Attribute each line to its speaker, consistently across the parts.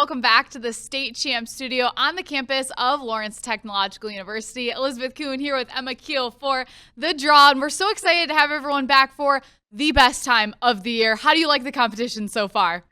Speaker 1: welcome back to the State Champ Studio on the campus of Lawrence Technological University. Elizabeth Kuhn here with Emma Keel for The Draw, and we're so excited to have everyone back for the best time of the year. How do you like the competition so far?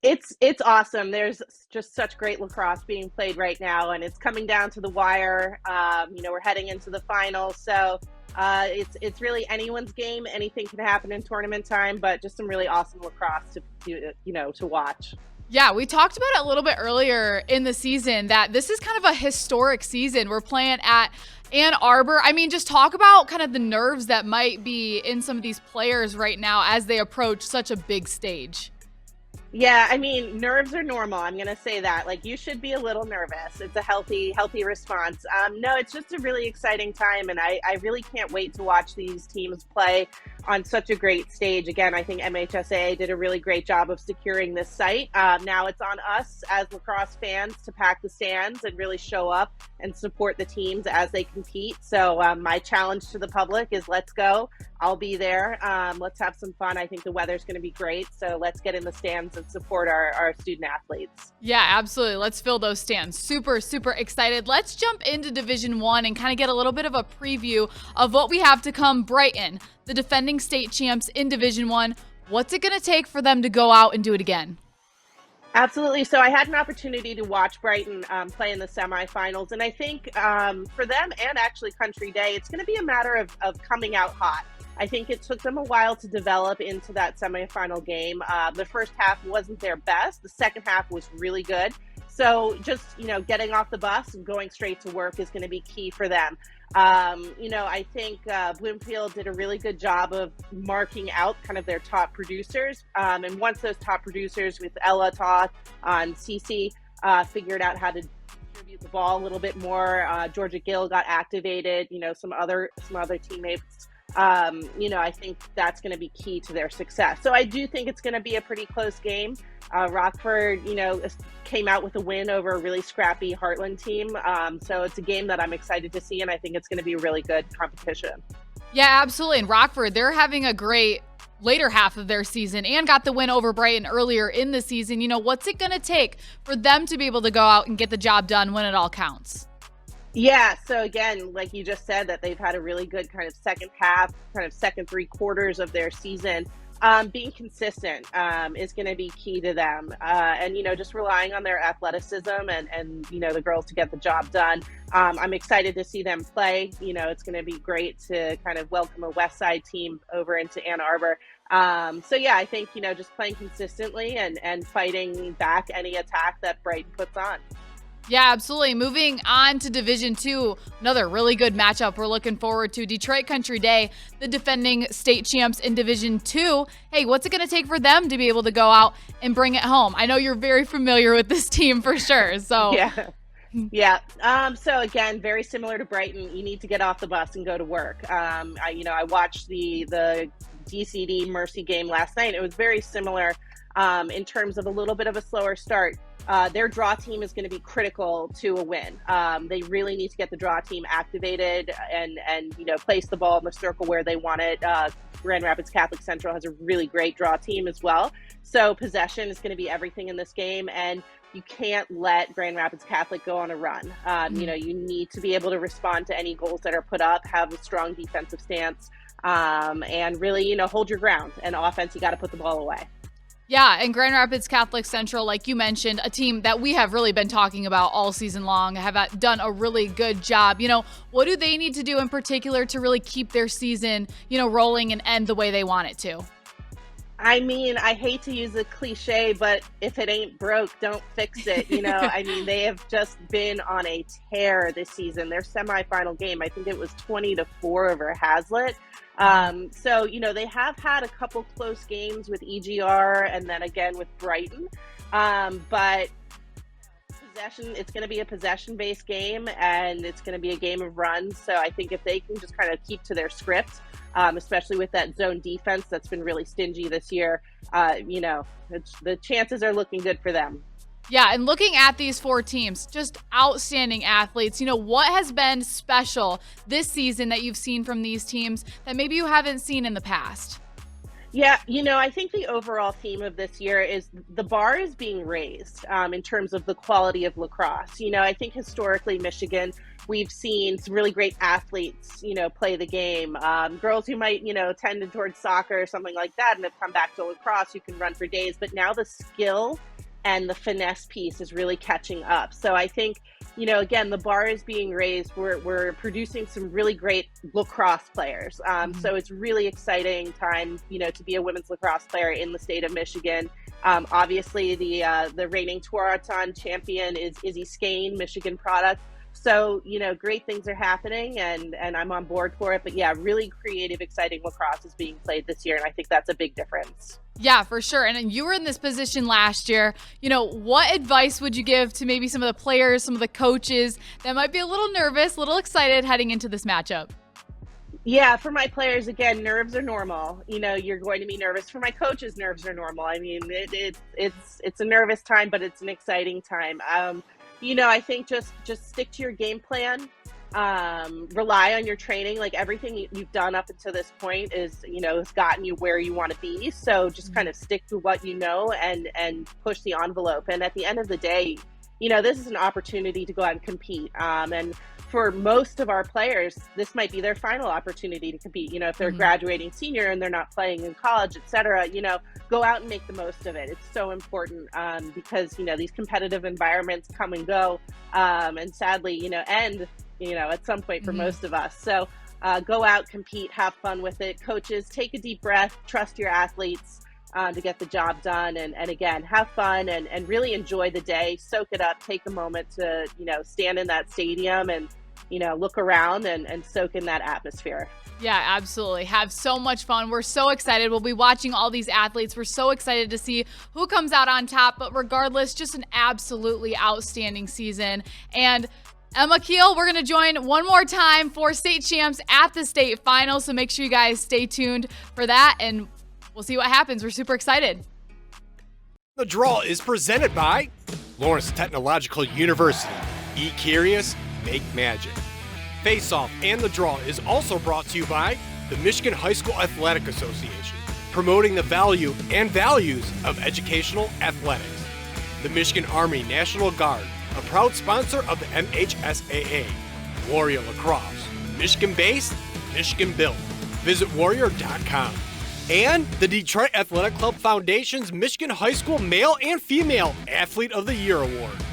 Speaker 2: It's awesome. There's just such great lacrosse being played right now, and it's coming down to the wire. We're heading into the finals, so it's really anyone's game. Anything can happen in tournament time, but just some really awesome lacrosse to watch.
Speaker 1: Yeah, we talked about it a little bit earlier in the season that this is kind of a historic season. We're playing at Ann Arbor. I mean, just talk about kind of the nerves that might be in some of these players right now as they approach such a big stage.
Speaker 2: Yeah, I mean, nerves are normal. I'm going to say that. Like, you should be a little nervous. It's a healthy response. No, it's just a really exciting time, and I really can't wait to watch these teams play on such a great stage. Again, I think MHSAA did a really great job of securing this site. Now it's on us as lacrosse fans to pack the stands and really show up and support the teams as they compete. So my challenge to the public is let's go. I'll be there. Let's have some fun. I think the weather's going to be great. So let's get in the stands and support our student athletes.
Speaker 1: Yeah, absolutely. Let's fill those stands. Super, super excited. Let's jump into Division I and kind of get a little bit of a preview of what we have to come. Brighton, the defending state champs in Division I. What's it going to take for them to go out and do it again?
Speaker 2: Absolutely. So I had an opportunity to watch Brighton play in the semifinals. And I think for them and actually Country Day, it's going to be a matter of coming out hot. I think it took them a while to develop into that semifinal game. The first half wasn't their best. The second half was really good. So just, getting off the bus and going straight to work is going to be key for them. I think Bloomfield did a really good job of marking out kind of their top producers. And once those top producers with Ella Toth on CC figured out how to distribute the ball a little bit more, Georgia Gill got activated, some other teammates. I think that's going to be key to their success. So I do think it's going to be a pretty close game. Rockford, came out with a win over a really scrappy Heartland team. So it's a game that I'm excited to see, and I think it's going to be a really good competition.
Speaker 1: Yeah, absolutely. And Rockford, they're having a great later half of their season and got the win over Brighton earlier in the season. What's it going to take for them to be able to go out and get the job done when it all counts?
Speaker 2: Yeah, so again, like you just said, that they've had a really good kind of second half, kind of second three quarters of their season. Being consistent is going to be key to them. And just relying on their athleticism and the girls to get the job done. I'm excited to see them play. It's going to be great to kind of welcome a West Side team over into Ann Arbor. I think, just playing consistently and fighting back any attack that Brighton puts on.
Speaker 1: Yeah, absolutely. Moving on to Division II, another really good matchup we're looking forward to. Detroit Country Day, the defending state champs in Division II. Hey, what's it going to take for them to be able to go out and bring it home? I know you're very familiar with this team for sure. So
Speaker 2: Yeah. So again, very similar to Brighton, you need to get off the bus and go to work. I watched the DCD Mercy game last night. It was very similar in terms of a little bit of a slower start. Their draw team is going to be critical to a win. They really need to get the draw team activated and place the ball in the circle where they want it. Grand Rapids Catholic Central has a really great draw team as well. So possession is going to be everything in this game, and you can't let Grand Rapids Catholic go on a run. You need to be able to respond to any goals that are put up, have a strong defensive stance, and really, hold your ground. And offense, you got to put the ball away.
Speaker 1: Yeah, and Grand Rapids Catholic Central, like you mentioned, a team that we have really been talking about all season long, have done a really good job. What do they need to do in particular to really keep their season, rolling and end the way they want it to?
Speaker 2: I mean, I hate to use a cliche, but if it ain't broke, don't fix it. They have just been on a tear this season. Their semifinal game, I think it was 20-4 over Hazlitt. They have had a couple close games with EGR and then again with Brighton. But possession, it's going to be a possession-based game, and it's going to be a game of runs. So I think if they can just kind of keep to their script, especially with that zone defense that's been really stingy this year, the chances are looking good for them.
Speaker 1: Yeah, and looking at these four teams, just outstanding athletes. What has been special this season that you've seen from these teams that maybe you haven't seen in the past?
Speaker 2: Yeah, I think the overall theme of this year is the bar is being raised in terms of the quality of lacrosse. I think historically, Michigan, we've seen some really great athletes, play the game. Girls who might, tend towards soccer or something like that and have come back to lacrosse who can run for days. But now the skill and the finesse piece is really catching up. So I think, again, the bar is being raised. We're producing some really great lacrosse players. So it's really exciting time, to be a women's lacrosse player in the state of Michigan. Obviously, the reigning Tewaaraton champion is Izzy Skane, Michigan product. So, great things are happening and I'm on board for it. But yeah, really creative, exciting lacrosse is being played this year. And I think that's a big difference.
Speaker 1: Yeah, for sure. And you were in this position last year. What advice would you give to maybe some of the players, some of the coaches that might be a little nervous, a little excited heading into this matchup?
Speaker 2: Yeah, for my players, again, nerves are normal. You're going to be nervous. For my coaches, nerves are normal. I mean, it's a nervous time, but it's an exciting time. I think just stick to your game plan. Rely on your training. Like everything you've done up until this point is, has gotten you where you want to be. So just kind of stick to what you know and push the envelope. And at the end of the day, this is an opportunity to go out and compete. And for most of our players, this might be their final opportunity to compete. If they're graduating senior and they're not playing in college, et cetera, go out and make the most of it. It's so important because, these competitive environments come and go and sadly, end, at some point for most of us. So go out, compete, have fun with it. Coaches, take a deep breath, trust your athletes to get the job done. And again, have fun and really enjoy the day, soak it up, take a moment to, stand in that stadium and, look around and soak in that atmosphere.
Speaker 1: Yeah, absolutely. Have so much fun. We're so excited. We'll be watching all these athletes. We're so excited to see who comes out on top. But regardless, just an absolutely outstanding season. And Emma Keel, we're going to join one more time for state champs at the state finals. So make sure you guys stay tuned for that. And we'll see what happens. We're super excited.
Speaker 3: The Draw is presented by Lawrence Technological University. Be curious, make magic. Face Off and The Draw is also brought to you by the Michigan High School Athletic Association, promoting the value and values of educational athletics. The Michigan Army National Guard, a proud sponsor of the MHSAA. Warrior Lacrosse, Michigan-based, Michigan-built. Visit warrior.com. And the Detroit Athletic Club Foundation's Michigan High School Male and Female Athlete of the Year Award.